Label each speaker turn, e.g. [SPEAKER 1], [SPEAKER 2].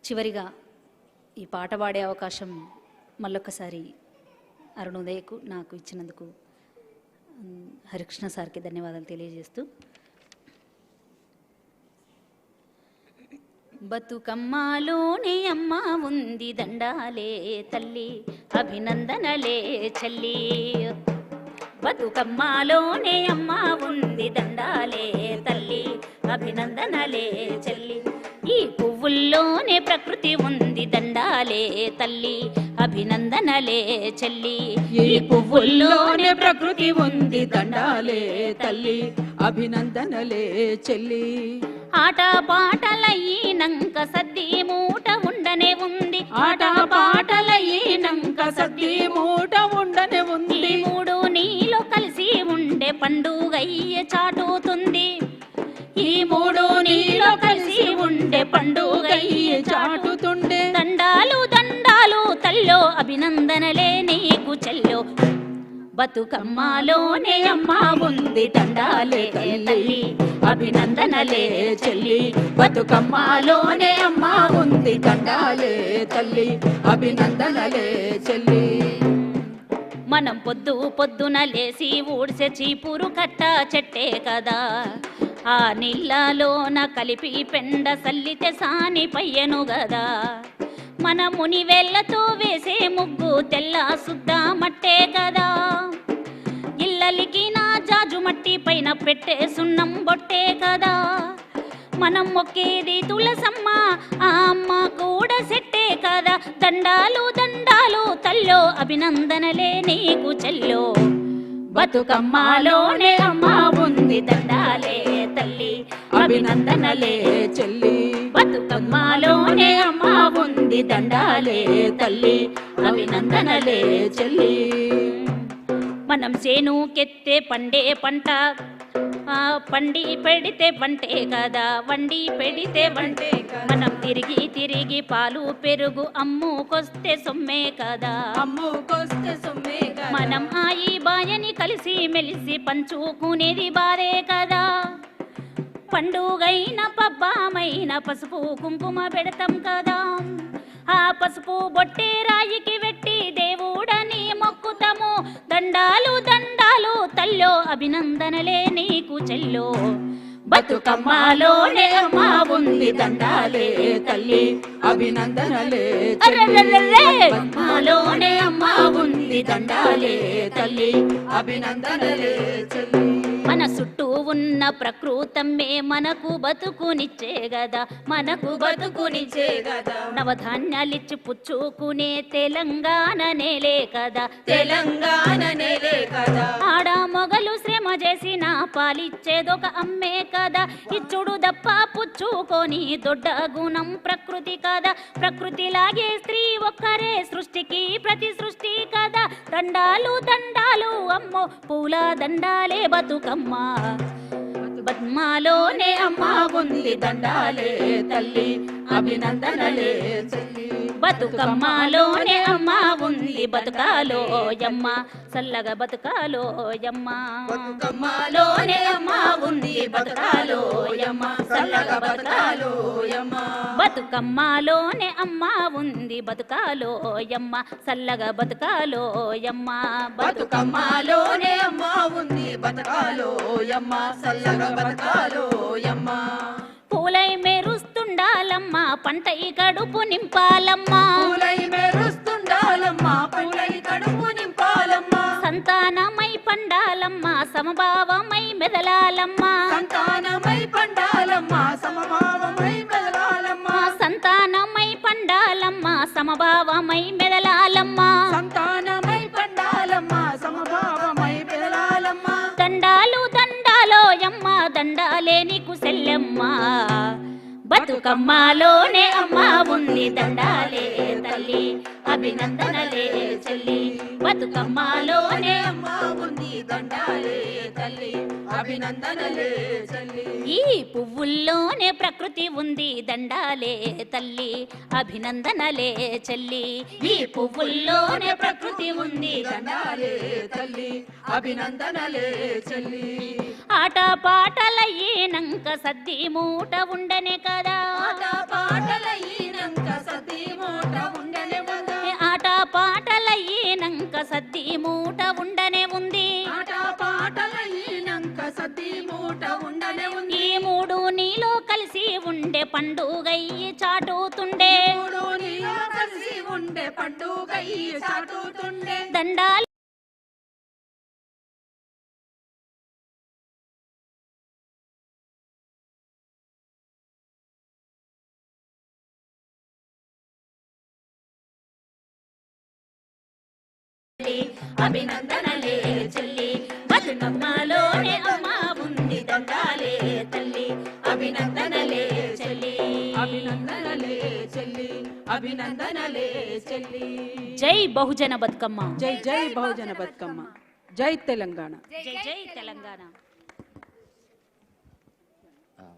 [SPEAKER 1] చివరిగా ఈ పాట పాడే అవకాశం మళ్ళొక్కసారి అరుణోదయకు నాకు ఇచ్చినందుకు హరికృష్ణ సార్కి ధన్యవాదాలు తెలియజేస్తూ, బతుకమ్మలోనే అమ్మ ఉంది దండాలే తల్లి, అభినందనలే చెల్లి. బతుకమ్మలోనే అమ్మ ఉంది దండాలే తల్లి, అభినందనలే చెల్లి. ఈ పువ్వుల్లోనే ప్రకృతి ఉంది దండాలే తల్లి, అభినందనలే చెల్లి.
[SPEAKER 2] ఈ పువ్వుల్లోనే ప్రకృతి ఉంది దండాలే తల్లి, అభినందనలే చెల్లి.
[SPEAKER 1] ఆట పాటలయ్యినంక సద్ది మూట ఉండనే ఉంది,
[SPEAKER 2] ఆట పాటలయ్యినంక సద్ది మూట ఉండనే ఉంది.
[SPEAKER 1] ఈ మూడు నీలో కలిసి ఉండే పండుగయ్య చాటుతుంది,
[SPEAKER 2] ఈ మూడు నీలో కలిసి ఉండే పండుగయ్య చాటుతుండే.
[SPEAKER 1] దండాలు దండాలు తల్లో, అభినందనలే నీకు చెల్లో. బతుకమ్మలోనే అమ్మ ఉంది దండాలే తల్లి,
[SPEAKER 2] అభినందనలే చెల్లి. బతుకమ్మలోనే అమ్మ ఉంది దండాలే తల్లి, అభినందనలే చెల్లి.
[SPEAKER 1] మనం పొద్దు పొద్దున లేసి ఊడ్సే చీపురు కట్ట చెట్టే కదా, ఆ నీళ్ళలోన కలిపి పెండ సల్లితే సాని పయ్యను గదా. మన ముని వేళ్ళతో వేసే ముగ్గు తెల్ల సుద్ద మట్టే కదా, ఇల్లలికి నా జాజు మట్టి పైన పెట్టే సున్నం బొట్టే కదా. మనం మొక్కేది తులసమ్మ, ఆ అమ్మ కూడా సెట్టే కదా. దండాలు దండాలు తల్లో, అభినందనలే నీకు చెల్లో.
[SPEAKER 2] బతుకమ్మలోనే అమ్మ ఉంది దండాలే తల్లి, అభినందనలే చెల్లి. బతుకమ్మలోనే అమ్మ ఉంది దండాలే తల్లి, అభినందనలే చెల్లి.
[SPEAKER 1] మనం చేనుకెత్తే పండే పంట, పండి పెడితే వంటే కదా, వండి పెడితే వంటే. మనం తిరిగి తిరిగి పాలు పెరుగు అమ్ముకొస్తే సొమ్మే కదా,
[SPEAKER 2] అమ్ముకొస్తే సొమ్మే కదా.
[SPEAKER 1] మనం ఆయి బాయని కలిసి మెలిసి పంచుకునేది బారే కదా. పండుగైన పబ్బామైన పసుపు కుంకుమ పెడతాం కదా, ఆ పసుపు బొట్టే రాయికి వెట్టి దేవుడని మొక్కుతాము. దండాలు దండాలు తల్లో, అభినందనలే నీకు చెల్లో.
[SPEAKER 2] బతుకమ్మలోనే అమ్మ ఉంది దండాలే తల్లి, అభినందనలే బతుకమ్మలోనే అమ్మ ఉంది దండాలే తల్లి, అభినందనలే చెల్లి.
[SPEAKER 1] మన చుట్టూ ఉన్న ప్రకృతమ్మే మనకు బతుకునిచ్చే గదా, మనకు బతుకునిచ్చే గదా. నవధాన్యాలిచ్చి పుచ్చుకునే తెలంగాణ నేలే కదా,
[SPEAKER 2] తెలంగాణ నేలే కదా.
[SPEAKER 1] ఆడ మొగలు శ్రమ చేసిన పాలిచ్చేదొక అమ్మే కదా. ఇచ్చుడు దప్ప పుచ్చుకొని దొడ్డ గుణం ప్రకృతి కదా. ప్రకృతిలాగే స్త్రీ ఒక్కరే సృష్టికి ప్రతి సృష్టి కదా. దండాలు దండాలు అమ్మో పూల దండాలే బతుకమ్మ. బతుకమ్మలోనే అమ్మ
[SPEAKER 2] ఉంది దండాలే తల్లి, అభినందనలే చెల్లి.
[SPEAKER 1] బతుకమ్మలోనే అమ్మ ఉంది బతుకాలో యమ్మ, చల్లగా బతుకాలో యమ్మ.
[SPEAKER 2] బతుకమ్మలోనే అమ్మ ఉంది బతుకాలో యమ్మ, చల్లగా బతుకాలో యమ్మ.
[SPEAKER 1] బతుకమ్మలోనే అమ్మ ఉంది బతుకాలో యమ్మ, చల్లగా బతుకాలో యమ్మ.
[SPEAKER 2] బతుకమ్మలోనే అమ్మ ఉంది బతుకాలో యమ్మ, చల్లగా బతుకాలో యమ్మ.
[SPEAKER 1] పూలై మెరుస్తుండాలమ్మ, పంటై కడుపు నింపాలమ్మా.
[SPEAKER 2] పూలై మెరుస్తుండాలమ్మ, పంటై కడుపు నింపాలమ్మా.
[SPEAKER 1] సంతానమై పండాలమ్మ, సమభావమై మెదలాలమ్మా.
[SPEAKER 2] సంతానమై పండాలమ్మ, సమభావమై మెదలాలమ్మా.
[SPEAKER 1] సంతానమై పండాలమ్మ, సమభావమై మెదలాలమ్మా.
[SPEAKER 2] సంతానమై పండాలమ్మ, సమభావమై మెదలాలమ్మా.
[SPEAKER 1] దండాలు దండాలో యమ్మ, దండాలే నీకు సెల్లెమ్మ. బతుకమ్మలోనే అమ్మ ఉంది దండాలే తల్లి, అభినందనలే చెల్లి. బతుకమ్మలోనే
[SPEAKER 2] అమ్మ ఉంది దండాలే తల్లి, అభినందనలే చెల్లి.
[SPEAKER 1] ఈ పువ్వుల్లోనే ప్రకృతి ఉంది దండాలే తల్లి, అభినందనలే చెల్లి.
[SPEAKER 2] ఈ పువ్వుల్లోనే ప్రకృతి ఉంది దండాలే తల్లి, అభినందనలే చెల్లి.
[SPEAKER 1] ఆట పాటలయ్యినంక సద్ది మూట ఉండనే కదా
[SPEAKER 2] ఆట పాటలయ్యినంక సద్ది మూట ఉండనే ఉంది.
[SPEAKER 1] ఆట పాటలయ్యినంక సద్ది మూట ఉండనే ఉంది.
[SPEAKER 2] ఆట పాటలయ్యినంక సద్ది మూట ఉండనే ఉంది.
[SPEAKER 1] ఈ మూడు నీలో కలిసి ఉండే పండుగయ్యి చాటుతుండే
[SPEAKER 2] మూడు నీలో కలిసి ఉండే పండుగయ్యి చాటుతుండే.
[SPEAKER 1] దండాలి
[SPEAKER 2] అభినందనలే చెల్లి బతుకమ్మలోనే అమ్మ ఉంది దండాలే తల్లి. అభినందనలే చెల్లి అభినందనలే చెల్లి అభినందనలే చెల్లి.
[SPEAKER 1] జై బహుజన బతుకమ్మ.
[SPEAKER 2] జై జై బహుజన బతుకమ్మ. జై తెలంగాణ.
[SPEAKER 1] జై జై తెలంగాణ.